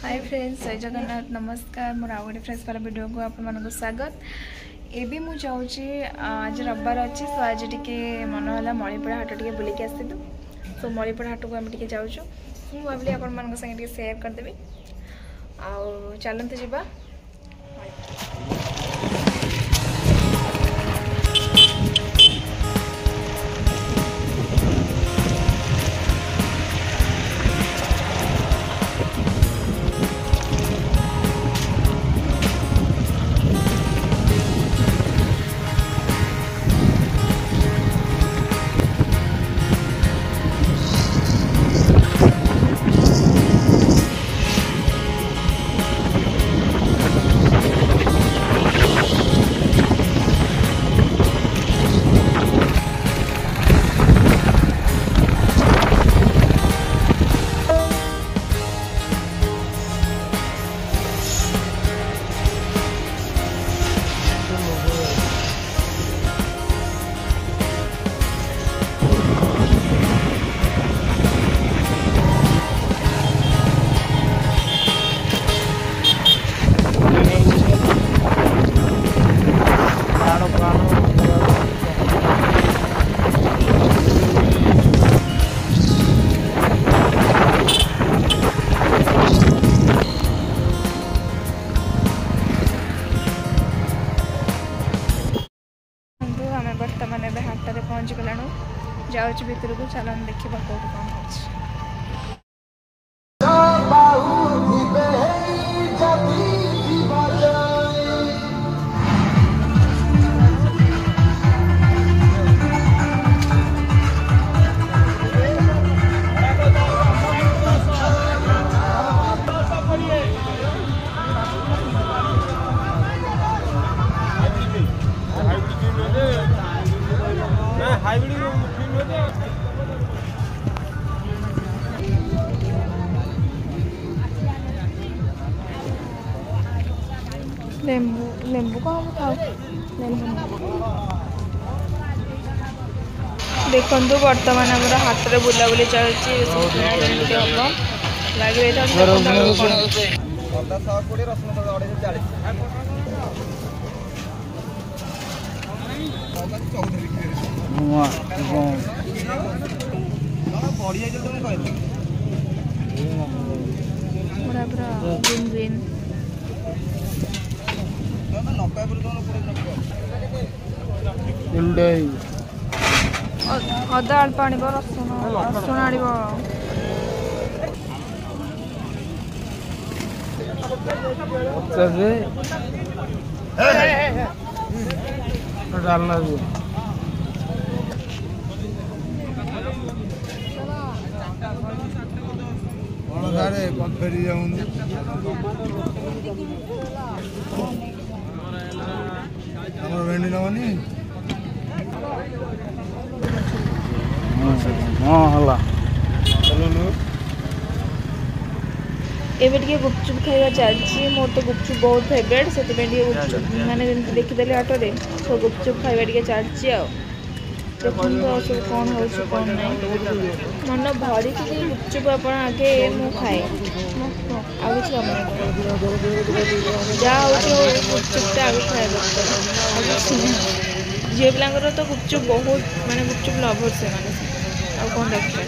Hi friends, जय जगन्नाथ, नमस्कार। मोर आउ गोटे फ्रेश वाला वीडियो को आप स्वागत। एबी मु जाऊँगी आज रविवार अच्छी, सो आज टी मन है मणिपुरा हाट टे बुलिक आसलु। सो मणिपुरा हाट को आम टे जाऊँ, मुझे भाविली आपण संगे सेयार करदेवी। आउ चलते जावा। बर्तमान ए हाट में पहुँच गलाणु, जाऊँ भितर को। चल देखा कौट कौन हो। लेंबू को हम खाऊ देखु। बर्तमान आम हाथ में बुलाबुली चलती हम लगे अदा अल्प आण रसुण रसुण आण डालना भेंडी नवनी एबे टिके गुपचुप खाइबा चलछि। मोर तो गुपचुप बहुत फेवरेट, से गुपचुप माने देखिदेले ऑटो रे तो गुपचुप खाइबा टिके चलछि। आ देखुन तो सब कौन हो कौन नहीं मन भरी कि गुपचुप आप आगे मु खाए आ जहाँ गुपचुपटा आगे खाए। झील पिलांकर तो गुपचुप बहुत माने गुपचुप लभर से माने आ कौन दरकार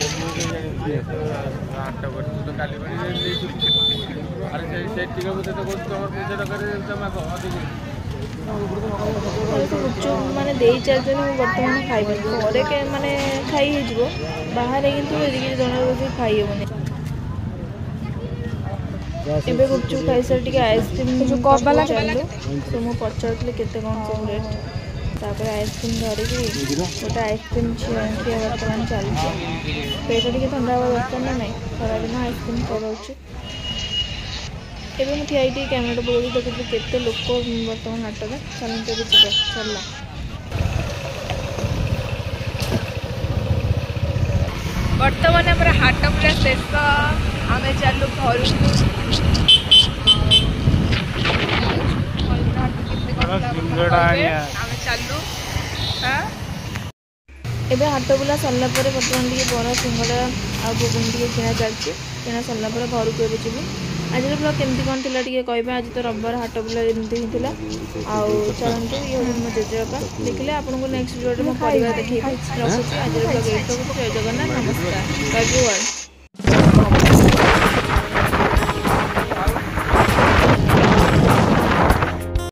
गुपचुप माने दे चलते बर्तमान खाइबे घरे के माने खाई हो बाहर कि जन खाई हेनी। एबे गुपचुप खाई सर टिके आइसक्रीम जो कप वाला चलू तो मु पचारथि केते कौन सब रेट तापर आइसक्रीम धरिकी गोटे आइसक्रीम खिया बर्तमान चलती। पेट टिके ठंडा हवा दरकार ना नहीं, खरा दिन आइसक्रीम कराऊँ। एवं ठिया कैमेरा बोली देखिए केते लोक बर्तमान हाट में चलते चलला। बर्तमान आम हाट पूरा शेष, आम चलू घर चलू। एबे हाट बुला सरला बर्तमान बरा सिंगड़ा आ घुगुनी किना चलती। किना सरला घर को जीवु। आज ब्लॉग केमती कौन थी कहे आज तो रविवार हाट बुला एमती ही थी आउ चलते ये मो जेजेबापा देखिले आपको नेक्स्ट वीडियो में परिवार देखिए रखुच्छी आज ब्लॉग जय जगन्नाथ नमस्कार।